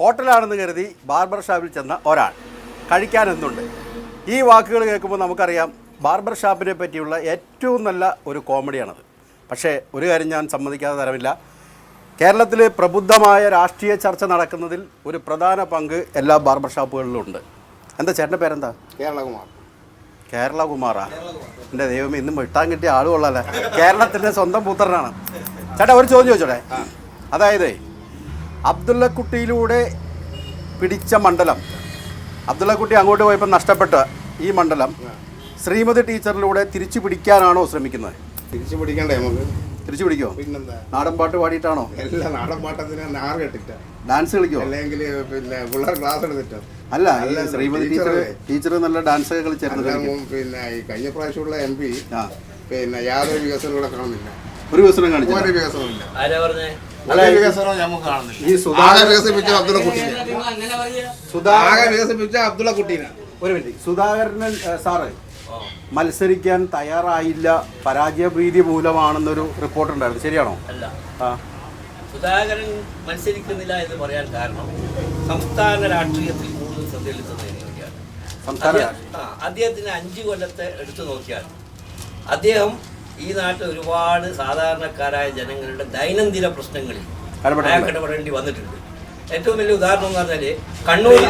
ഹോട്ടലാണെന്ന് കരുതി ബാർബർ ഷാപ്പിൽ ചെന്ന ഒരാൾ കഴിക്കാൻ എന്തുണ്ട്. ഈ വാക്കുകൾ കേൾക്കുമ്പോൾ നമുക്കറിയാം ബാർബർ ഷാപ്പിനെ പറ്റിയുള്ള ഏറ്റവും നല്ല ഒരു കോമഡിയാണത്. പക്ഷേ ഒരു കാര്യം ഞാൻ സമ്മതിക്കാതെ തരമില്ല, കേരളത്തിൽ പ്രബുദ്ധമായ രാഷ്ട്രീയ ചർച്ച നടക്കുന്നതിൽ ഒരു പ്രധാന പങ്ക് എല്ലാ ബാർബർ ഷാപ്പുകളിലും ഉണ്ട്. എന്താ ചേട്ടൻ്റെ പേരെന്താ? കേരളകുമാറാ? എൻ്റെ ദൈവമേ, ഇന്നും വെട്ടാൻ കിട്ടിയ ആളുകൊള്ളല്ലേ. കേരളത്തിൻ്റെ സ്വന്തം പുത്രനാണ്. ചേട്ടാ ഒരു ചോദ്യം ചോദിച്ചോട്ടെ. അതായത് അബ്ദുള്ളക്കുട്ടിയിലൂടെ പിടിച്ച മണ്ഡലം, അബ്ദുള്ളക്കുട്ടി അങ്ങോട്ട് പോയപ്പോൾ നഷ്ടപ്പെട്ട ഈ മണ്ഡലം ശ്രീമതി ടീച്ചറിലൂടെ തിരിച്ചു പിടിക്കാനാണോ ശ്രമിക്കുന്നത്? തിരിച്ചു പിടിക്കണ്ടേ നമുക്ക്? തിരിച്ചു പിടിക്കുമോ? പിന്നെന്താ, നാടൻ പാട്ട് പാടിയിട്ടാണോ? എല്ലാ നാടൻ പാട്ടത്തിന് നാറ് കെട്ടിട്ട ഡാൻസ് കളിക്കോ? അല്ലെങ്കിൽ പിന്നെ പിള്ളേർ ക്ലാസ് എടുത്തിട്ടോ? അല്ല, ഈ ശ്രീമതി ടീച്ചർ നല്ല ഡാൻസ് ഒക്കെ കളിച്ചായിരുന്നു. പിന്നെ ഈ കഴിഞ്ഞ പ്രാവശ്യമുള്ള MP പിന്നെ യാതൊരു വികസനം ഇവിടെ കാണുന്നില്ല. ഒരു വികസനം കാണിച്ചു? ഒരു വികസനമില്ല. ഈ സുധാകരൻ വികസിപ്പിച്ച അബ്ദുള്ളക്കുട്ടീനെ. ഒരു മിനിറ്റ്, സുധാകരൻ സാറ് മത്സരിക്കാൻ തയ്യാറായില്ല, പരാജയഭീതി മൂലമാണെന്നൊരു റിപ്പോർട്ടുണ്ടായിരുന്നു, ശരിയാണോ? അല്ല, സുധാകരൻ മത്സരിക്കുന്നില്ല എന്ന് പറയാൻ കാരണം സംസ്ഥാന രാഷ്ട്രീയത്തിൽ കൂടുതൽ ശ്രദ്ധ ചെലുത്തുന്നതിന് വേണ്ടിയാണ്. അദ്ദേഹത്തിന് 5 കൊല്ലത്തെ എടുത്തു നോക്കിയാൽ അദ്ദേഹം ഈ നാട്ടിൽ ഒരുപാട് സാധാരണക്കാരായ ജനങ്ങളുടെ ദൈനംദിന പ്രശ്നങ്ങളിൽ ഇടപെടേണ്ടി വന്നിട്ടുണ്ട്. ഏറ്റവും വലിയ ഉദാഹരണം എന്ന് പറഞ്ഞാല് കണ്ണൂരിൽ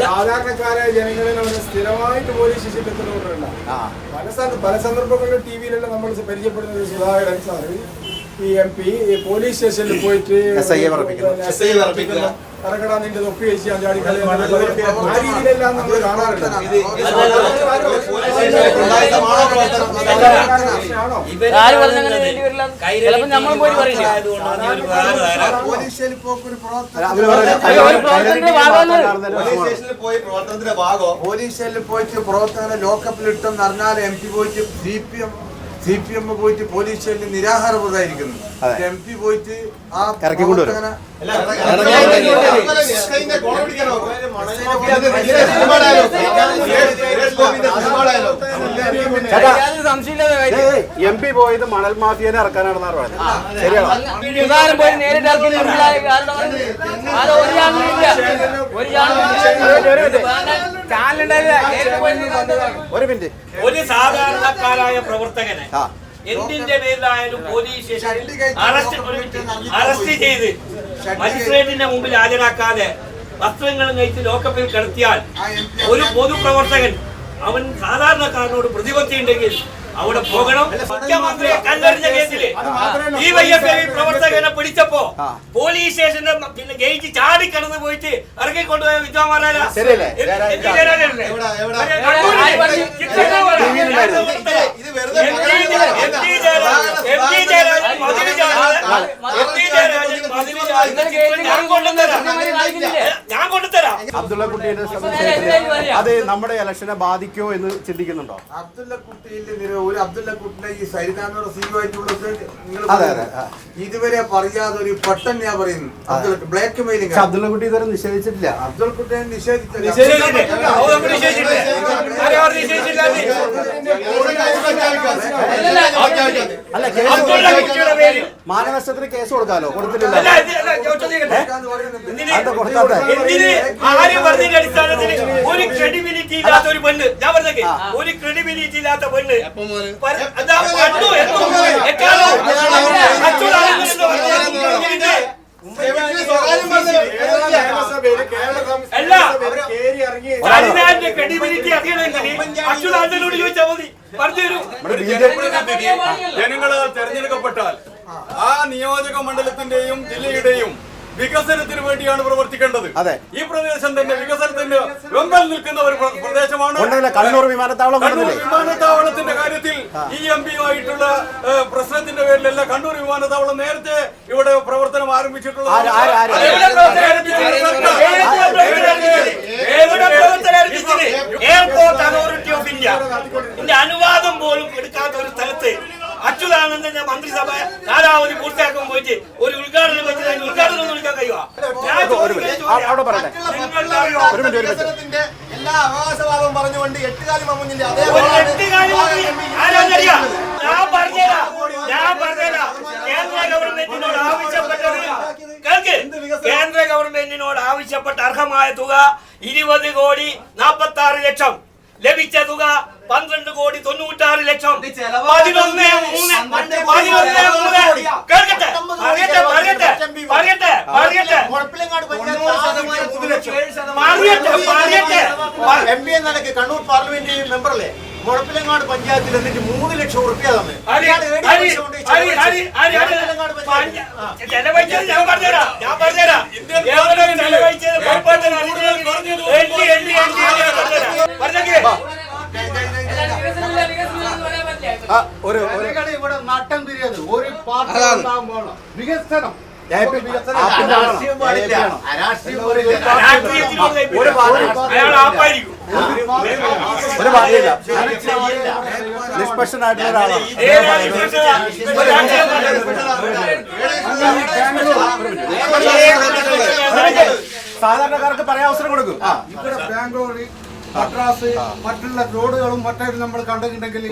സാധാരണക്കാരായ ജനങ്ങളിൽ സ്ഥിരമായിട്ട് പോലീസ് സ്റ്റേഷനിൽ എത്തുന്നവരുണ്ട്. പല സന്ദർഭങ്ങളിലും TV-ലെല്ലാം നമ്മൾ പരിചയപ്പെടുന്നത് സുധാകരൻ സാറ് ഈ MP പോലീസ് സ്റ്റേഷനിൽ പോയിട്ട് കറക്കടാ നിന്റെ തൊപ്പി വെച്ച് ചാടി ആ രീതിയിലെല്ലാം നമ്മൾ കാണാറുണ്ട്. പോലീസ് സ്റ്റേഷനിൽ പോയിട്ട് പ്രവർത്തകനെ ലോക്കപ്പിലിട്ടെന്ന് അറിഞ്ഞാൽ MP പോയിട്ട് CPM പോയിട്ട് പോലീസ് സ്റ്റേഷനിൽ നിരാഹാരപ്രദമായിരിക്കുന്നു. MP പോയിട്ട് ആ പ്രവർത്തകനെ MP പോയത് മണൽ മാഫിയനെ ഇറക്കാനാണെന്നാണ് പറയുന്നത്, ശരിയാണോ? ഒരു മിനിറ്റ്, ഒരു സാധാരണക്കാരായ പ്രവർത്തകനെ എന്തിന്റെ പേരിലായാലും പോലീസ് സ്റ്റേഷനിൽ അറസ്റ്റ് ചെയ്ത് മജിസ്ട്രേറ്റിന്റെ മുമ്പിൽ ഹാജരാക്കാതെ വസ്ത്രങ്ങളും കഴിച്ച് ലോക്കപ്പിൽ കിടത്തിയാൽ ഒരു പൊതുപ്രവർത്തകൻ അവൻ സാധാരണക്കാരനോട് പ്രതിപത്തി ഉണ്ടെങ്കിൽ അവിടെ പോകണം. മുഖ്യമന്ത്രിയെ കല്ലെറിഞ്ഞ കേസില് ഈ YFI പ്രവർത്തകനെ പിടിച്ചപ്പോ പോലീസ് സ്റ്റേഷന്റെ പിന്നെ ഗേറ്റ് ചാടിക്കടന്ന് പോയിട്ട് ഇറങ്ങിക്കൊണ്ടുപോയ വിദ്വാന്മാരല്ല ഞാൻ കൊണ്ടുതരാം. അബ്ദുള്ളക്കുട്ടിയെ അത് നമ്മുടെ ഇലക്ഷനെ ബാധിക്കോ എന്ന് ചിന്തിക്കുന്നുണ്ടോ? അബ്ദുള്ളക്കുട്ടിനെ ഈ സരിതാന്നൂർ CEO ആയിട്ടുള്ളത് ഇതുവരെ പറയാതെ ഒരു പെട്ടെന്ന് ഞാൻ പറയുന്നു ബ്ലാക്ക് മെയിലിംഗ്. അബ്ദുള്ളക്കുട്ടി ഇതുവരെ നിഷേധിച്ചിട്ടില്ല. അബ്ദുള്ളക്കുട്ടിയെ നിഷേധിച്ചില്ല. മാനനഷ്ടത്തിന് കേസ് കൊടുക്കാലോ? കൊടുത്തിട്ടില്ല. ഒരു ക്രെഡിബിലിറ്റി ഇല്ലാത്ത ഒരു പെണ്ണ്, ഞാൻ പറഞ്ഞേ ഒരു ക്രെഡിബിലിറ്റി ഇല്ലാത്ത പെണ്ണ് ക്രെഡിബിലിറ്റി അറിയണമെങ്കിൽ അച്യുതാനന്ദനോട് ചോദിച്ചാൽ മതി, പറഞ്ഞുതരൂ. ജനങ്ങളാൽ തെരഞ്ഞെടുക്കപ്പെട്ടാൽ ആ നിയോജക മണ്ഡലത്തിന്റെയും ജില്ലയുടെയും വികസനത്തിന് വേണ്ടിയാണ് പ്രവർത്തിക്കേണ്ടത്. ഈ പ്രദേശം തന്നെ വികസനത്തിന്റെ വെമ്പൽ നിൽക്കുന്ന ഒരു പ്രദേശമാണ്. കണ്ണൂർ വിമാനത്താവളത്തിന്റെ കാര്യത്തിൽ ഈ MP-യുമായിട്ടുള്ള പ്രശ്നത്തിന്റെ പേരിലല്ല കണ്ണൂർ വിമാനത്താവളം നേരത്തെ ഇവിടെ പ്രവർത്തനം ആരംഭിച്ചിട്ടുള്ളത്. എയർപോർട്ട് അതോറിറ്റി ഓഫ് ഇന്ത്യ അനുവാദം പോലും എടുക്കാത്ത ഒരു സ്ഥലത്ത് അച്യുതാനന്ദന്റെ മന്ത്രിസഭ കാലാവധി പൂർത്തിയാക്കാൻ പോയിട്ട് ഒരു ഉദ്ഘാടനം വെച്ച് ഉദ്ഘാടനം വിളിക്കാൻ കഴിയുക? എല്ലാ അവകാശവാദവും പറഞ്ഞുകൊണ്ട് 8 കാലി മമ്മുഞ്ഞിന്റെ ഞാൻ പറഞ്ഞുതരാം. കേന്ദ്ര ഗവൺമെന്റിനോട് ആവശ്യപ്പെട്ട സെല്ലിനോട് ആവശ്യപ്പെട്ട അർഹമായ തുക 20,46,00,000. ലഭിച്ച തുക 12,96,00,000. 11,3. കേൾക്കട്ടെ. MP എന്ന നിലയ്ക്ക് കണ്ണൂർ പാർലമെന്റ് മെമ്പറല്ലേ മുഴപ്പിലങ്ങാട് പഞ്ചായത്തിൽ എന്നിട്ട് 3 ലക്ഷം റുപ്യ തന്നെ ഇവിടെ നട്ടം തിരിയത് ഒരു പാർട്ടി ഉണ്ടാകുമ്പോൾ വികസനം രാഷ്ട്രീയം പാടില്ല. ഒരു പാർട്ടിയില്ല, നിഷ്പക്ഷനായിട്ടുള്ള ഒരാളാണ്. സാധാരണക്കാർക്ക് പറയാൻ അവസരം കൊടുക്കും. ഇവിടെ ബാംഗ്ലൂർ, മദ്രാസ്, മറ്റുള്ള റോഡുകളും മറ്റും നമ്മൾ കണ്ടിട്ടുണ്ടെങ്കിൽ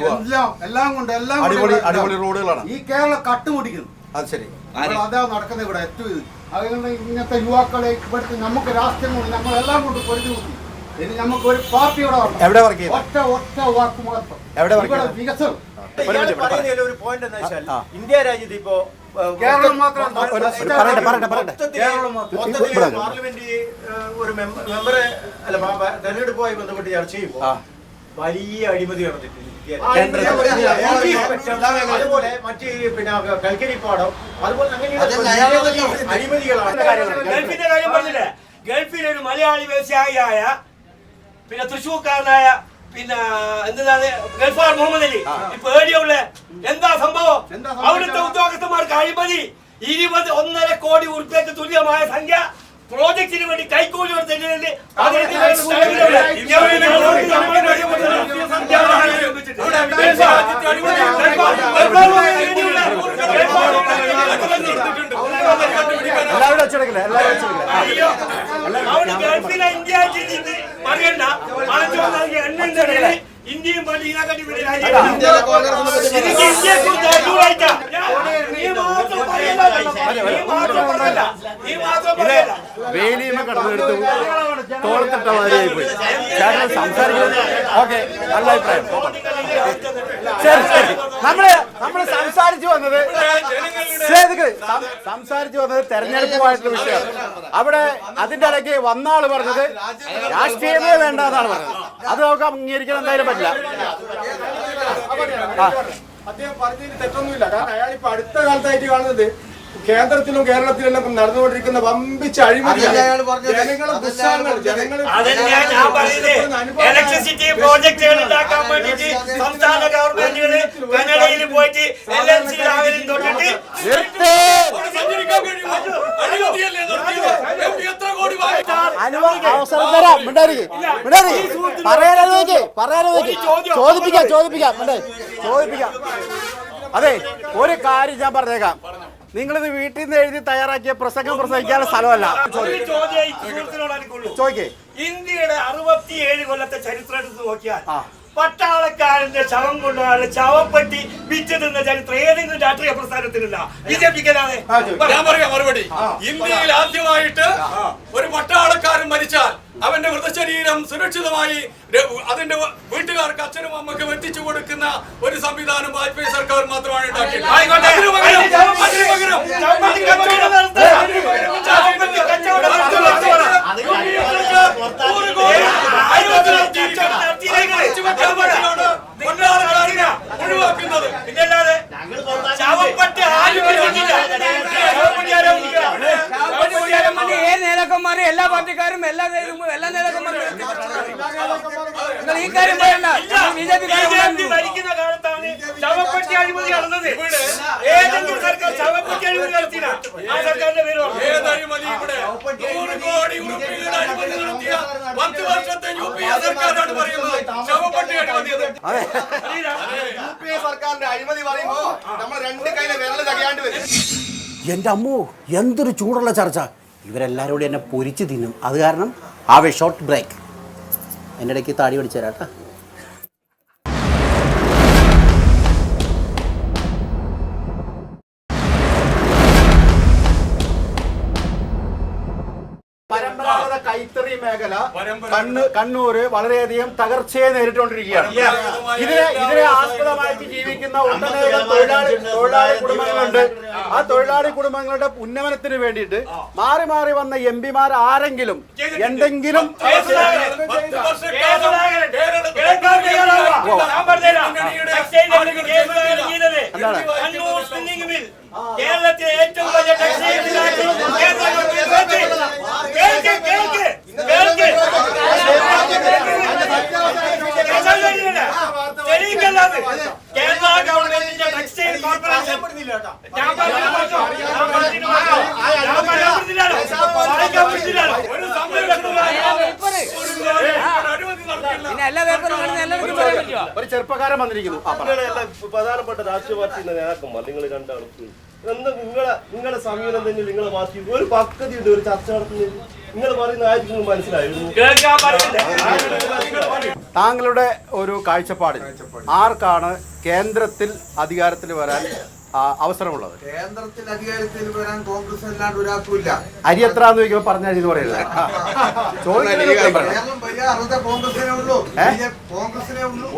എല്ലാം കൊണ്ട് അടിപൊളി റോഡുകളാണ്. ഈ കേരളം കട്ടുമുടിക്കുന്നു. അത് ശരി. അതാ നടക്കുന്നത് ഇവിടെ ഏറ്റവും. അതുകൊണ്ട് ഇങ്ങനത്തെ യുവാക്കളെ ഇവിടുത്തെ നമുക്ക് രാഷ്ട്രീയം കൊണ്ട് നമ്മളെല്ലാം കൊണ്ട് പൊരുതി കൂട്ടി. ഇനി നമുക്ക് ഒരു പാർട്ടിയോടെ എവിടെ വർക്ക് ചെയ്യും? ഒറ്റ വാക്ക് മാത്രം. എവിടെ വികസനം. ഒരു പോയിന്റ് എന്താ വെച്ചാൽ ഇന്ത്യ രാജ്യത്ത് ഇപ്പോ കേരളം മാത്രം പാർലമെന്റ് ഒരു മെമ്പറെ അല്ല തെരഞ്ഞെടുപ്പുമായി ബന്ധപ്പെട്ട് ചർച്ച ചെയ്യുമ്പോൾ വലിയ അഴിമതി നടന്നിട്ടുണ്ട്. അതുപോലെ മറ്റ് പിന്നെ കൽക്കരി പാടം അതുപോലെ അഴിമതികളാണ്. ഗൾഫിന്റെ കാര്യം പറഞ്ഞില്ലേ? ഗൾഫിലെ ഒരു മലയാളി വ്യവസായിയായ പിന്നെ തൃശ്ശൂർക്കാരനായ പിന്നെ എന്താണ് ഗൾഫാർ മുഹമ്മദ് അലി ഇപ്പൊ ഏടിയുള്ള എന്താ സംഭവം? അവിടുത്തെ ഉദ്യോഗസ്ഥന്മാർക്ക് അഴിമതി 21.5 കോടി ഉറുപ്പികൾക്ക് തുല്യമായ സംഖ്യ പ്രോജക്റ്റിന് വേണ്ടി കൈക്കൂലി കൊടുത്തിട്ടുണ്ട്. ഗൾഫിലെ ഇന്ത്യ പറയണ്ട ഇന്ത്യയും പണ്ട് ഇതിനെക്കാട്ടി വേലിയുമ കടന്നെടുത്തു തോളത്തിട്ട മാതിരിയായി പോയി. ചേട്ടൻ സംസാരിക്കുന്നത് ഓക്കെ, നല്ല അഭിപ്രായം. ശരി ശരി. നമ്മള് സംസാരിച്ചു വന്നത് തെരഞ്ഞെടുപ്പുമായിട്ടുള്ള വിഷയമാണ്. അവിടെ അതിന്റെ ഇടയ്ക്ക് വന്ന ആള് പറഞ്ഞത് രാഷ്ട്രീയമേ വേണ്ട എന്നാണ് പറഞ്ഞത്. അത് നമുക്ക് അംഗീകരിക്കാൻ എന്തായാലും പറ്റില്ല. അദ്ദേഹം പറഞ്ഞതിന് തെറ്റൊന്നുമില്ല. കാരണം അയാൾ ഇപ്പൊ അടുത്ത കാലത്തായിട്ട് കാണുന്നത് കേന്ദ്രത്തിലും കേരളത്തിലും നടന്നുകൊണ്ടിരിക്കുന്ന വമ്പിച്ച അഴിമതിയാണ്. ഇലക്ട്രിസിറ്റി പ്രോജക്ടുകൾ ഉണ്ടാക്കാൻ വേണ്ടിട്ട് സംസ്ഥാന ഗവൺമെന്റുകൾ കനഡയിൽ പോയിട്ട് LNC രാവിലെയും തൊട്ടിട്ട് അവസരം തരാം. ചോദിപ്പിക്കാം. അതെ, ഒരു കാര്യം ഞാൻ പറഞ്ഞേക്കാം. നിങ്ങളിത് വീട്ടിൽ നിന്ന് എഴുതി തയ്യാറാക്കിയ പ്രസംഗിക്കാനുള്ള സ്ഥലമല്ല. ചോദിക്കേ. ഇന്ത്യയുടെ 67 കൊല്ലത്തെ ചരിത്രം എടുത്ത് നോക്കിയാൽ പട്ടാളക്കാരന്റെ ശവം കൊണ്ടാണ് ശവപ്പെട്ടി വിറ്റ് തിന്ന ചരിത്രം ഏതെങ്കിലും രാഷ്ട്രീയ പ്രസ്ഥാനത്തിലില്ല. BJP-ക്കല്ലാതെ. ഞാൻ പറയാം മറുപടി. ഇന്ത്യയിൽ ആദ്യമായിട്ട് ഒരു പട്ടാളക്കാരൻ മരിച്ചാൽ അവന്റെ മൃതശരീരം സുരക്ഷിതമായി അതിന്റെ വീട്ടുകാർക്ക് അച്ഛനും അമ്മക്കും എത്തിച്ചു കൊടുക്കുന്ന ഒരു സംവിധാനം വാജ്പേയി സർക്കാർ മാത്രമാണ് ഉണ്ടാക്കിയത്. ഒഴിവാക്കുന്നത് പിന്നല്ലാതെ ശവപ്പെട്ടി ആരും നേതാക്കന്മാരും എല്ലാ പാർട്ടിക്കാരും എല്ലാ നേതാക്കന്മാരും ഈ കാര്യം പറയണ്ട. BJP ഭരിക്കുന്ന കാലത്താണ് ശവപ്പെട്ടി അഴിമതി നടന്നത്. ഏതെങ്കിലും സർക്കാർ ശവപ്പെട്ടി അഴിമതി നടത്തില്ല. ആ സർക്കാരിന്റെ പേര് 100 കോടി ഉറുപ്പികയുടെ അഴിമതി നടത്തിയ 10 വർഷത്തെ UPA സർക്കാരാണ് പറയുന്നത് ശവപ്പെട്ടി അഴിമതി. UPA സർക്കാരിന്റെ അഴിമതി പറയുമ്പോ നമ്മൾ രണ്ട് കൈയിലെ വിരല് തകയാണ്ട് വരും. എൻ്റെ അമ്മോ, എന്തൊരു ചൂടുള്ള ചർച്ച. ഇവരെല്ലാവരോടും എന്നെ പൊരിച്ച് തിന്നും. അത് കാരണം ഹാവ് എ ഷോർട്ട് ബ്രേക്ക്. എൻ്റെ ഇടയ്ക്ക് താടി പിടിച്ചു തരാം കേട്ടോ. മേഖല കണ്ണൂര് വളരെയധികം തകർച്ചയെ നേരിട്ടുകൊണ്ടിരിക്കുകയാണ്. ഇതിനെ ആസ്പദമാക്കി ജീവിക്കുന്ന ഒട്ടനേകം തൊഴിലാളി കുടുംബങ്ങളുണ്ട്. ആ തൊഴിലാളി കുടുംബങ്ങളുടെ ഉന്നമനത്തിന് വേണ്ടിയിട്ട് മാറി മാറി വന്ന MP-മാർ ആരെങ്കിലും എന്തെങ്കിലും കേരളത്തിലെ ഏറ്റവും വലിയ കേരള ഗവൺമെന്റിന്റെ ടെക്സ്റ്റൈൽ കോർപ്പറേഷൻ ഒരു ചെറുപ്പക്കാരൻ വന്നിരിക്കുന്നു. പ്രധാനപ്പെട്ട രാഷ്ട്രീയ പാർട്ടിയുടെ നേതാക്കന്മാർ നിങ്ങൾ രണ്ടാളും നിങ്ങളെ സമീപനം തന്നെ നിങ്ങളെ പാർട്ടി ഒരു പദ്ധതിയുണ്ട്, ഒരു ചർച്ച നടത്തുന്നത് നിങ്ങൾ പറയുന്ന ആയിരിക്കും മനസ്സിലായിരുന്നു. താങ്കളുടെ ഒരു കാഴ്ചപ്പാടിൽ ആർക്കാണ് കേന്ദ്രത്തിൽ അധികാരത്തിൽ വരാൻ അവസരമുള്ളത്? കേന്ദ്രത്തിൽ അധികാരത്തിൽ വരാൻ കോൺഗ്രസ് അല്ലാണ്ട് ഒരാൾക്കില്ല. അരി എത്ര എന്ന് ചോദിക്കുമ്പോൾ പറഞ്ഞാൽ ഇത് പറയില്ല. കേരളം വലിയ അർഹത കോൺഗ്രസിനെ ഉള്ളൂ. കോൺഗ്രസിനെ ഉള്ളൂ.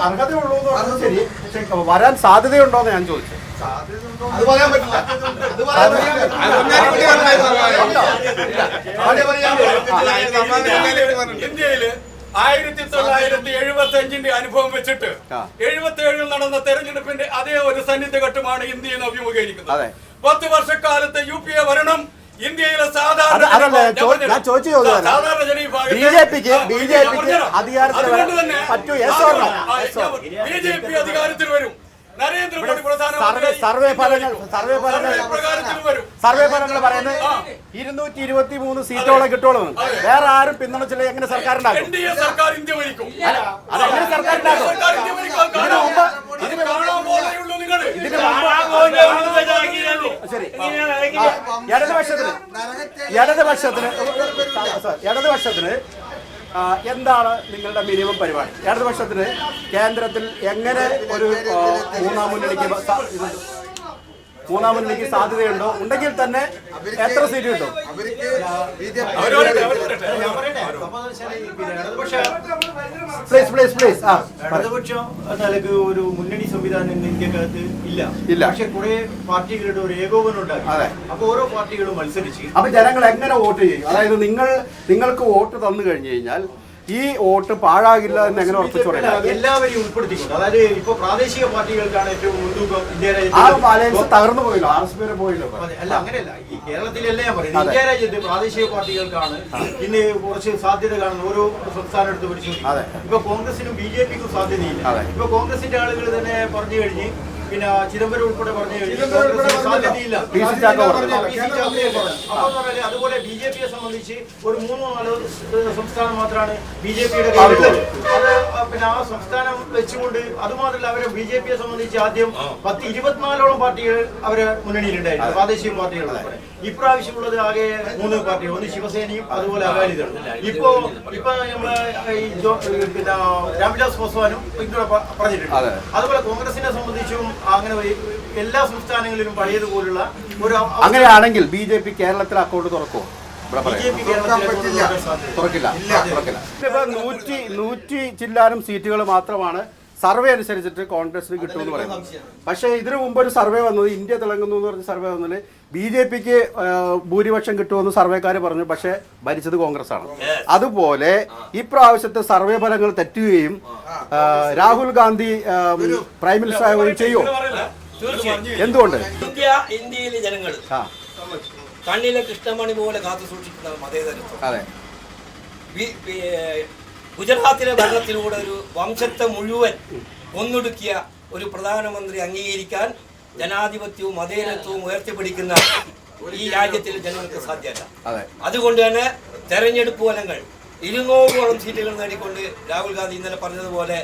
അർഹതയുള്ളൂ ശരി, പക്ഷെ വരാൻ സാധ്യതയുണ്ടോന്ന് ഞാൻ ചോദിച്ചു. അത് പറയാൻ പറ്റില്ല. ഇന്ത്യയില് 1975 അനുഭവം വെച്ചിട്ട് 77 നടന്ന തെരഞ്ഞെടുപ്പിന്റെ അതേ ഒരു സന്നിധഘട്ടമാണ് ഇന്ത്യയിൽ അഭിമുഖീകരിക്കുന്നത്. 10 വർഷക്കാലത്തെ UPA ഭരണം ഇന്ത്യയിലെ സാധാരണ BJP അധികാരത്തിൽ വരും. നരേന്ദ്രമോദി സർവേ ഫലങ്ങൾ പറയുന്നത് 223 സീറ്റോളം കിട്ടുള്ളൂ. വേറെ ആരും പിന്തുണച്ചില്ല. എങ്ങനെ സർക്കാർ ഉണ്ടാക്കും? സർക്കാർ ഇന്ത്യ ഭരിക്കും. അതെങ്ങനെ സർക്കാർ ഉണ്ടാക്കും? ശരി, ഇടതുപക്ഷത്തിന് എന്താണ് നിങ്ങളുടെ മിനിമം പരിപാടി? ഇടതുപക്ഷത്തിന് കേന്ദ്രത്തിൽ എങ്ങനെ ഒരു മൂന്നാം മുന്നണിക്ക് സാധ്യതയുണ്ടോ? ഉണ്ടെങ്കിൽ തന്നെ എത്ര സീറ്റ് കിട്ടും? ഇടതുപക്ഷം നിലക്ക് ഒരു മുന്നണി സംവിധാനം ഇന്ത്യക്കകത്ത് ഇല്ല. പക്ഷെ കുറെ പാർട്ടികളുടെ ഒരു ഏകോപനം ഉണ്ടാക്കി. അപ്പൊ ഓരോ പാർട്ടികളും മത്സരിച്ച് അപ്പൊ ജനങ്ങൾ എങ്ങനെ വോട്ട് ചെയ്യും? അതായത് നിങ്ങൾക്ക് വോട്ട് തന്നു കഴിഞ്ഞു കഴിഞ്ഞാൽ ഈ വോട്ട് പാഴാകില്ല എന്ന് എങ്ങനെ ഉറപ്പിച്ചു പറയാം? എല്ലാവരെയും ഉൾപ്പെടുത്തിക്കൊണ്ട്, അതായത് ഇപ്പൊ പ്രാദേശിക പാർട്ടികൾക്കാണ് ഏറ്റവും മുൻതൂക്കം. ഇന്ത്യ അലയൻസ് തകർന്നു പോയില്ലോ, RSP വരെ പോയില്ലോ. അല്ല, അങ്ങനെയല്ല. ഈ കേരളത്തിലല്ലേ ഞാൻ പറയുന്നത്, ഇന്ത്യ രാജ്യത്ത് പ്രാദേശിക പാർട്ടികൾക്കാണ് ഇന്ന് കുറച്ച് സാധ്യത കാണുന്നത്. ഓരോ സംസ്ഥാനം എടുത്ത് പരിശോധിക്കും. ഇപ്പൊ കോൺഗ്രസിനും BJPക്കും സാധ്യതയില്ല. ഇപ്പൊ കോൺഗ്രസിന്റെ ആളുകൾ തന്നെ പറഞ്ഞു കഴിഞ്ഞ്, പിന്നെ ചിദംബരം ഉൾപ്പെടെ പറഞ്ഞു കഴിഞ്ഞു സാധ്യതയില്ല. അതുപോലെ BJPയെ സംബന്ധിച്ച് ഒരു 3-4 സംസ്ഥാനം മാത്രമാണ് BJPയുടെ കയ്യിലുള്ളത്. അത് പിന്നെ ആ സംസ്ഥാനം വെച്ചുകൊണ്ട് അതുമാത്രമല്ല, അവരെ BJPയെ സംബന്ധിച്ച് ആദ്യം 10-24ഓളം പാർട്ടികൾ അവരെ മുന്നണിയിലുണ്ടായിരുന്നു, പ്രാദേശിക പാർട്ടികൾ. ഇപ്രാവശ്യമുള്ളത് ആകെ 3 പാർട്ടികൾ. ഒന്ന് ശിവസേനയും അതുപോലെ അകാലിദളും. ഇപ്പൊ നമ്മള് പിന്നെ രാംവിലാസ് പാസ്വാനും ഇങ്ങോട്ട് പറഞ്ഞിട്ടുണ്ട്. അതുപോലെ കോൺഗ്രസിനെ സംബന്ധിച്ചും അങ്ങനെ എല്ലാ സംസ്ഥാനങ്ങളിലും പഴയതുപോലുള്ള ഒരു. അങ്ങനെയാണെങ്കിൽ BJP കേരളത്തിൽ അക്കൗണ്ട് തുറക്കുമോ? തുറക്കില്ല. ഇപ്പൊ 100 ചില്ലാനും സീറ്റുകൾ മാത്രമാണ് സർവേ അനുസരിച്ചിട്ട് കോൺഗ്രസിന് കിട്ടുമെന്ന് പറയുന്നത്. പക്ഷേ ഇതിനു മുമ്പ് ഒരു സർവേ വന്നത്, ഇന്ത്യ തിളങ്ങുന്നു എന്ന് പറഞ്ഞ സർവേ വന്നതിൽ BJPക്ക് ഭൂരിപക്ഷം കിട്ടുമെന്ന് സർവേക്കാർ പറഞ്ഞു. പക്ഷേ ഭരിച്ചത് കോൺഗ്രസ് ആണ്. അതുപോലെ ഇപ്രാവശ്യത്തെ സർവേ ഫലങ്ങൾ തെറ്റുകയും രാഹുൽ ഗാന്ധി പ്രൈം മിനിസ്റ്റർ ആവുകയും ചെയ്യുമോ? എന്തുകൊണ്ട്? ഇന്ത്യയിലെ ജനങ്ങൾ കണ്ണിലെ കൃഷ്ണമണി പോലെ കാത്തു സൂക്ഷിക്കുന്ന മതേതരത്വം. അതെ. ഗുജറാത്തിലെ ഭരണത്തിലൂടെ ഒരു വംശത്തെ മുഴുവൻ ഒന്നൊടുക്കിയ ഒരു പ്രധാനമന്ത്രി അംഗീകരിക്കാൻ ജനാധിപത്യവും മതേതരത്വവും ഉയർത്തിപ്പിടിക്കുന്ന ഈ രാജ്യത്തിൽ ജനങ്ങൾക്ക് സാധ്യമല്ല. അതുകൊണ്ട് തന്നെ തെരഞ്ഞെടുപ്പ് ഫലങ്ങൾ 200ഓളം സീറ്റുകൾ നേടിക്കൊണ്ട് രാഹുൽ ഗാന്ധി ഇന്നലെ പറഞ്ഞതുപോലെ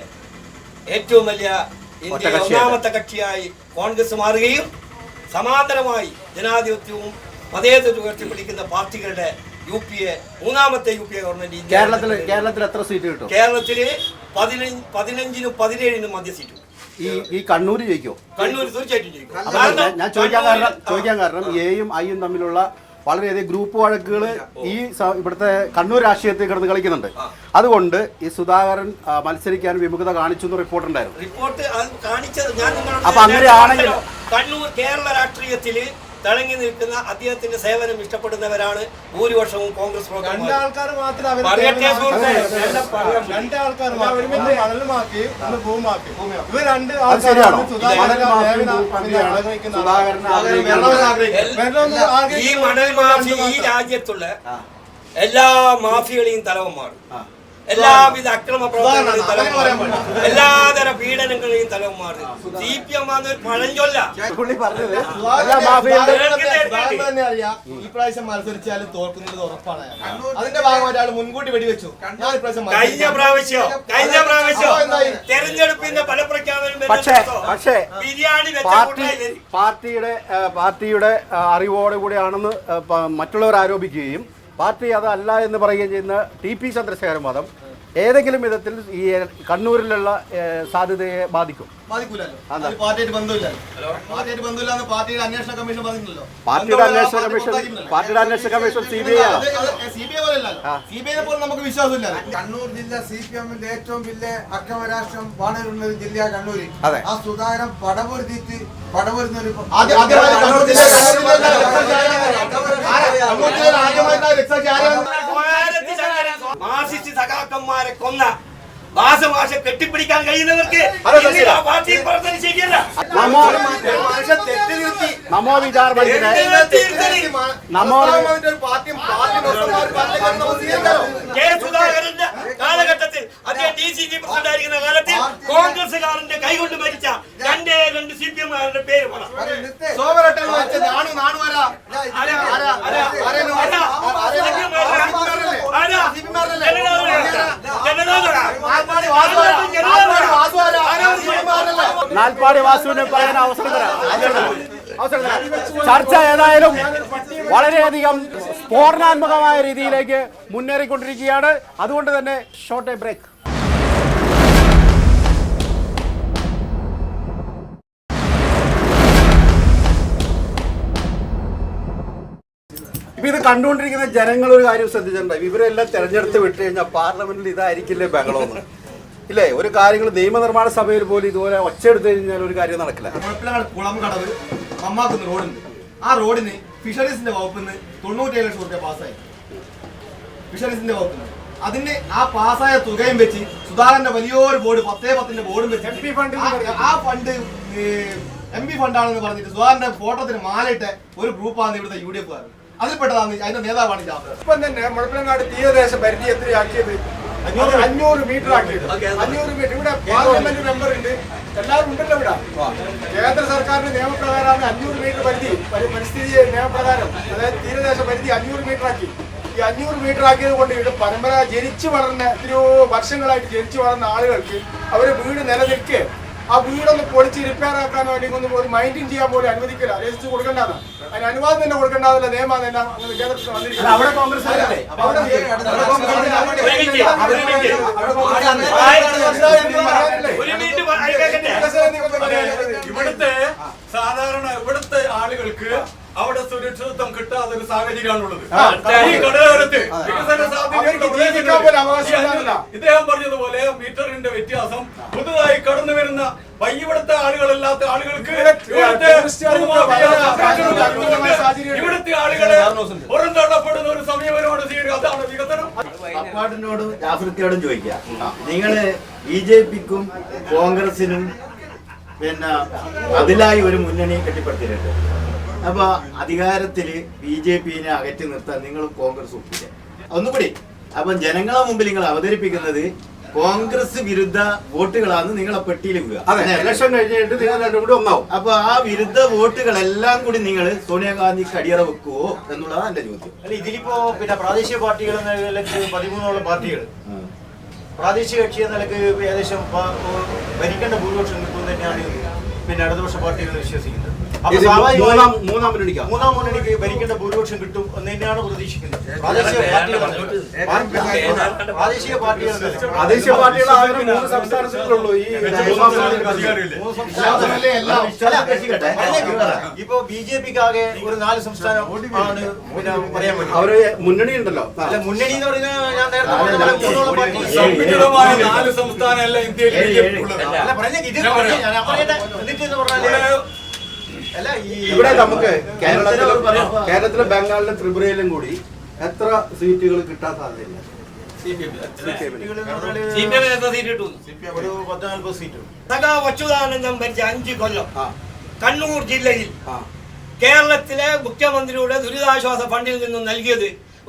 ഏറ്റവും വലിയ ഇന്ത്യയിലെ ഒന്നാമത്തെ കക്ഷിയായി കോൺഗ്രസ് മാറുകയും സമാന്തരമായി ജനാധിപത്യവും മതേതരത്വവും ഉയർത്തിപ്പിടിക്കുന്ന പാർട്ടികളുടെ മൂന്നാമത്തെ UPA ഗവൺമെന്റ് കേരളത്തിൽ എത്ര സീറ്റ് കിട്ടും? കേരളത്തിൽ 15-നും 17-നും മധ്യ സീറ്റ്. ഈ കണ്ണൂർ ജയിക്കോ? കണ്ണൂർ തീർച്ചയായിട്ടും ജയിക്കും. ഞാൻ ചോദിക്കാൻ കാരണം Aയും Iയും തമ്മിലുള്ള വളരെയധികം ഗ്രൂപ്പ് വഴക്കുകൾ ഈ ഇവിടുത്തെ കണ്ണൂർ രാഷ്ട്രീയത്തിൽ കിടന്ന് കളിക്കുന്നുണ്ട്. അതുകൊണ്ട് ഈ സുധാകരൻ മത്സരിക്കാൻ വിമുഖത കാണിച്ചു എന്ന് റിപ്പോർട്ടുണ്ടായിരുന്നു. റിപ്പോർട്ട് കാണിച്ചത് ഞാൻ അപ്പൊ അങ്ങനെയാണെങ്കിൽ കണ്ണൂർ കേരള രാഷ്ട്രീയത്തിൽ തിളങ്ങി നിൽക്കുന്ന അദ്ദേഹത്തിന്റെ സേവനം ഇഷ്ടപ്പെടുന്നവരാണ് ഭൂരിപക്ഷവും കോൺഗ്രസ് രണ്ടാൾക്കാർ മാത്രം പറയട്ടെ സുഹൃത്തേ. രണ്ടാൾക്കാർ മണലുമാക്കി ഒന്ന് ഭൂമാക്കി ഇവർ രണ്ട് അത് ശരിയാണോ? ഈ മണൽ മാഫി ഈ രാജ്യത്തുള്ള എല്ലാ മാഫിയകളെയും തലവന്മാരും എല്ലാവിധ അക്രമ പ്രവർത്തനങ്ങളെയും തലവന്മാരും എല്ലാതര പീഡനങ്ങളെയും തലവന്മാരും CPM ഒരു പഴഞ്ചൊല്ല. തന്നെ അറിയാം ഈ പ്രാവശ്യം മത്സരിച്ചാലും തോൽക്കുന്നത് ഉറപ്പാണ്. അതിന്റെ ഭാഗമായിട്ട് ആൾ മുൻകൂട്ടി വെടിവെച്ചു. കഴിഞ്ഞ പ്രാവശ്യം തെരഞ്ഞെടുപ്പിന്റെ ഫലപ്രഖ്യാപനം പക്ഷേ ബിരിയാണി പാർട്ടിയുടെ അറിവോടുകൂടിയാണെന്ന് മറ്റുള്ളവർ ആരോപിക്കുകയും പാർട്ടി അതല്ല എന്ന് പറയുകയും ചെയ്യുന്ന TP ചന്ദ്രശേഖരൻ വാദം ഏതെങ്കിലും വിധത്തിൽ ഈ കണ്ണൂരിലുള്ള സാധ്യതയെ ബാധിക്കും? പാർട്ടിയുടെ അന്വേഷണ കമ്മീഷൻ പറഞ്ഞിട്ടുണ്ടല്ലോ. പാർട്ടിയുടെ അന്വേഷണ കമ്മീഷൻ CBI ആണ്. CBI പോലെ നമുക്ക് വിശ്വാസമില്ല. കണ്ണൂർ ജില്ല CPM-ന്റെ ഏറ്റവും വലിയ അക്രമ രാഷ്ട്രം വാണരുന്ന ജില്ല കണ്ണൂര്. അതെ. ആ സുധാകരൻ പടപൊരുത്തിട്ട് പടപൊരുന്ന ഒരു മാർസിസ്റ്റ് സഖാക്കന്മാരെ കൊന്ന ഭാഷ കെട്ടിപ്പിടിക്കാൻ കഴിയുന്നവർക്ക് പാർട്ടിയിൽ പ്രവർത്തനം ശരിയല്ല. നമോ വിചാർ സുധാകരന്റെ കാലഘട്ടത്തിൽ അദ്ദേഹം DCG പ്രസിഡന്റ് ആയിരിക്കുന്ന കാലത്തിൽ കോൺഗ്രസുകാരന്റെ കൈകൊണ്ട് മരിച്ച രണ്ട് CPM-കാരുടെ പേര് നാൽപ്പാടി വാസുവിനെ പറയാൻ അവസരം തരാം. ചർച്ച ഏതായാലും വളരെയധികം സ്ഫോടനാത്മകമായ രീതിയിലേക്ക് മുന്നേറിക്കൊണ്ടിരിക്കുകയാണ്. അതുകൊണ്ട് തന്നെ ഷോർട്ട് എ ബ്രേക്ക്. ഇപ്പൊ ഇത് കണ്ടുകൊണ്ടിരിക്കുന്ന ജനങ്ങൾ ഒരു കാര്യം ശ്രദ്ധിച്ചിട്ടുണ്ട്. ഇവരെല്ലാം തെരഞ്ഞെടുത്ത് വിട്ട് കഴിഞ്ഞാൽ പാർലമെന്റിൽ ഇതായിരിക്കില്ലേ ബഹളമെന്ന് ഇല്ലേ? ഒരു കാര്യങ്ങൾ നിയമനിർമ്മാണ സഭയിൽ പോലും ഇതുപോലെ ഒച്ചയെടുത്ത് കഴിഞ്ഞാൽ ഒരു കാര്യം നടക്കില്ല. കുളം കടവ് മമ്മാക്കുന്ന റോഡുണ്ട്. ആ റോഡിന് ഫിഷറീസിന്റെ വകുപ്പിൽ നിന്ന് 97 ലക്ഷം രൂപ പാസ്സായി. ഫിഷറീസിന്റെ വകുപ്പിൽ നിന്ന് അതിന് ആ പാസ്സായ തുകയും വെച്ച് സുധാകരന്റെ വലിയൊരു ബോർഡ് 10-10 ബോർഡും വെച്ച് ആ ഫണ്ട് MP ഫണ്ടാണെന്ന് പറഞ്ഞിട്ട് സുധാകരന്റെ ഫോട്ടോത്തിന് മാലയിട്ട് ഒരു ഗ്രൂപ്പാണ് ഇവിടുത്തെ UDF കാർ. അതിൽപ്പെട്ടതാണ് അതിന്റെ നേതാവാണ് ജാഫർ. ഇപ്പം തന്നെ മുഴപ്പിലങ്ങാട് തീരദേശ പരിധി എത്രയാക്കിയത്? 500 മീറ്റർ ആക്കിയത്. 500 മീറ്റർ. ഇവിടെ പാർലമെന്റ് മെമ്പർ ഉണ്ട്, എല്ലാവരും ഉണ്ടല്ലോ ഇവിടെ. കേന്ദ്ര സർക്കാരിന്റെ നിയമപ്രകാരമാണ് 500 മീറ്റർ പരിധി, പരിസ്ഥിതി നിയമപ്രകാരം, അതായത് തീരദേശ പരിധി 500 മീറ്റർ ആക്കി. ഈ 500 മീറ്റർ ആക്കിയത് കൊണ്ട് ഇവിടെ പരമ്പര ജനിച്ചു വളർന്ന എത്രയോ വർഷങ്ങളായിട്ട് ജനിച്ചു വളർന്ന ആളുകൾക്ക് അവര് വീട് നിലനിൽക്കുക, ആ വീടൊന്ന് പൊളിച്ച് റിപ്പയർ ആക്കാൻ വേണ്ടി ഒന്നും ഒരു മൈൻഡിങ് ചെയ്യാൻ പോലും അനുവദിക്കില്ല. രജിസ്റ്റർ കൊടുക്കേണ്ടതാണ്, അതിന് അനുവാദം തന്നെ കൊടുക്കേണ്ടതല്ല, നിയമം തന്നെ അങ്ങനെ കേന്ദ്രത്തിൽ വന്നിരിക്കുന്നത്. അവിടെ കോൺഗ്രസ് ഇവിടുത്തെ സാധാരണ ഇവിടുത്തെ ആളുകൾക്ക് അവിടെ സുരക്ഷിതത്വം കിട്ടാത്ത ഒരു സാഹചര്യമാണുള്ളത്. ഈ കടലോരത്ത് വികസന സാധ്യത ഇദ്ദേഹം പറഞ്ഞതുപോലെ മീറ്ററിന്റെ വ്യത്യാസം പുതുതായി കടന്നു വരുന്ന ഇവിടുത്തെ ആളുകളല്ലാത്ത ആളുകൾക്ക് ഇവിടുത്തെ ആളുകളെ പുറന്തള്ളപ്പെടുന്ന ഒരു സമീപനമാണ് സ്വീകരിക്കുക. അതാണ് വികസനം. അപ്പാടിനോടും ആഫ്രിക്കയോടും ചോദിക്കാം, നിങ്ങള് BJP-ക്കും കോൺഗ്രസിനും പിന്നെ അതിലായി ഒരു മുന്നണി കെട്ടിപ്പടുത്തിട്ടുണ്ട്. അപ്പൊ അധികാരത്തില് BJP-നെ അകറ്റി നിർത്താൻ നിങ്ങളും കോൺഗ്രസ് ഒപ്പില്ല ഒന്നുകൂടി. അപ്പൊ ജനങ്ങളെ മുമ്പിൽ നിങ്ങൾ അവതരിപ്പിക്കുന്നത് കോൺഗ്രസ് വിരുദ്ധ വോട്ടുകളാണ് നിങ്ങളെ പെട്ടിയിൽ വിടുക. ഇലക്ഷൻ കഴിഞ്ഞിട്ട് നിങ്ങൾ രണ്ടും കൂടി ഒന്നാവും. അപ്പൊ ആ വിരുദ്ധ വോട്ടുകളെല്ലാം കൂടി നിങ്ങൾ സോണിയാഗാന്ധിക്ക് അടിയറ വെക്കുവോ എന്നുള്ളതാണ് എന്റെ ചോദ്യം. അല്ല, ഇതിലിപ്പോ പിന്നെ പ്രാദേശിക പാർട്ടികൾ എന്ന നിലയ്ക്ക് 13 പാർട്ടികൾ പ്രാദേശിക കക്ഷി എന്ന നിലയ്ക്ക് ഏകദേശം ഭരിക്കേണ്ട ഭൂരിപക്ഷം നിൽക്കുന്നത് തന്നെയാണ് പിന്നെ ഇടതുപക്ഷ പാർട്ടികൾ വിശ്വസിക്കുന്നത്. അപ്പൊ ഇത് സ്വാഭാവികമായും മൂന്നാം മുന്നണിക്കാണ്. മൂന്നാം മുന്നണിക്ക് ഭരിക്കേണ്ട ഭൂരിപക്ഷം കിട്ടും എന്ന് തന്നെയാണ് പ്രതീക്ഷിക്കുന്നത്. പ്രാദേശിക പാർട്ടികൾ പ്രാദേശിക പാർട്ടികൾ ആകെ 3 സംസ്ഥാനങ്ങളിലുള്ളൂ ഈ മൂന്നാം മുന്നണി. ഇപ്പൊ BJPക്ക് ആകെ ഒരു 4 സംസ്ഥാനം ആണ് പിന്നെ പറയാൻ പറ്റും. അവര് മുന്നണി ഉണ്ടല്ലോ. അല്ല മുന്നണി എന്ന് പറയുന്നത് ഞാൻ നേരത്തെ പറഞ്ഞ പോലെ മൂന്നോളം പാർട്ടി സംഘടിതമായ 4 സംസ്ഥാനമല്ല ഇന്ത്യയിൽ BJP ഉള്ളത്. അല്ല പറഞ്ഞ ഇത് ഞാൻ പറയട്ടെ എന്നിട്ട് എന്ന് പറഞ്ഞാല് അല്ല ഈ ഇവിടെ നമുക്ക് കേരളത്തിലും ബംഗാളിലും ത്രിപുരയിലും കൂടി എത്ര സീറ്റുകൾ കിട്ടാൻ സാധ്യതയില്ല? ഒരു 10-40 സീറ്റ് സഖാവ് അച്യുതാനന്ദൻ ഭരിച്ച 5 കൊല്ലം ആ. കണ്ണൂർ ജില്ലയിൽ ആ. കേരളത്തിലെ മുഖ്യമന്ത്രിയുടെ ദുരിതാശ്വാസ ഫണ്ടിൽ നിന്നും നൽകിയത്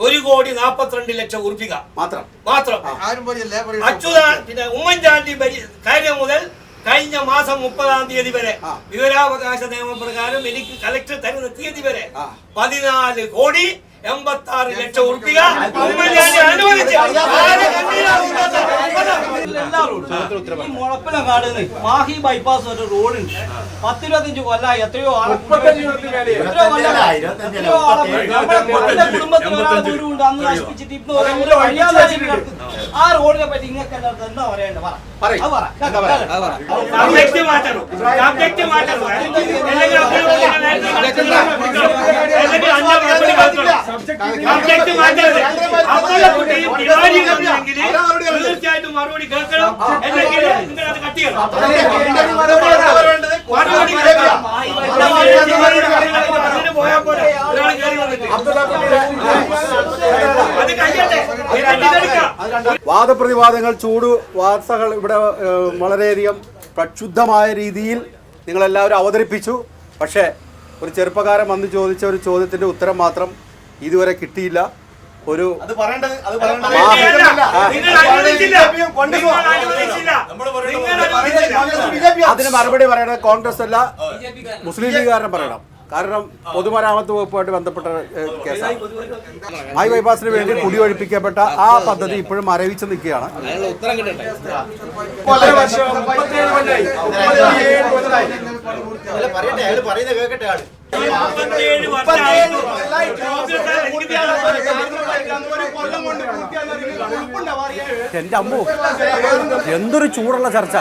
1,42,00,000 ഉറുപ്പിക മാത്രം. ആരും പറയല്ലേ പിന്നെ ഉമ്മൻചാണ്ടി കാര്യം മുതൽ കഴിഞ്ഞ മാസം 30-ാം തീയതി വരെ വിവരാവകാശ നിയമപ്രകാരം എനിക്ക് കലക്ടർ തരുന്ന തീയതി വരെ 14,86,00,000 ഉറുപ്പിക ഉമ്മൻചാണ്ടി അനുവദിച്ചു. ഈ മുളപ്പിലങ്ങാട് മാഹി ബൈപ്പാസ് ഒരു റോഡുണ്ട്. 10-25 കൊല്ലായി എത്രയോ ആളെ കുടുംബത്തിൽ ഒരാൾ വീടുണ്ട് അന്ന് നശിപ്പിച്ചിട്ട് ഇപ്പൊ ആ റോഡിനെ പറ്റി ഇങ്ങനെ എന്താ പറയണ്ടേ? സബ്ജക്റ്റ് മാറ്റണം. തീർച്ചയായിട്ടും മറുപടി കേൾക്കണം. അല്ലെങ്കിൽ നിങ്ങളത് കട്ട് ചെയ്യണം. പോയാൽ പോലെ ഒരാൾ കയറി വന്നിട്ട് അത് കഴിയട്ടെ. വാദപ്രതിവാദങ്ങൾ, ചൂട് വാർത്തകൾ ഇവിടെ വളരെയധികം പ്രക്ഷുബ്ധമായ രീതിയിൽ നിങ്ങളെല്ലാവരും അവതരിപ്പിച്ചു. പക്ഷേ ഒരു ചെറുപ്പക്കാരൻ വന്ന് ചോദിച്ച ഒരു ചോദ്യത്തിൻ്റെ ഉത്തരം മാത്രം ഇതുവരെ കിട്ടിയില്ല. ഒരു അതിന് മറുപടി പറയണത് കോൺഗ്രസ് അല്ല, മുസ്ലിം ലീഗുകാരൻ പറയണം. കാരണം പൊതുമരാമത്ത് വകുപ്പുമായിട്ട് ബന്ധപ്പെട്ട കേസാണ്. മായി ബൈപ്പാസിന് വേണ്ടി കുടിയൊഴിപ്പിക്കപ്പെട്ട ആ പദ്ധതി ഇപ്പോഴും മരവിച്ച് നിൽക്കുകയാണ്. പറയട്ടെ അയാൾ പറയുന്നത് കേൾക്കട്ടെ ആള് എന്റെ അമ്മു എന്തൊരു ചൂടുള്ള ചർച്ച.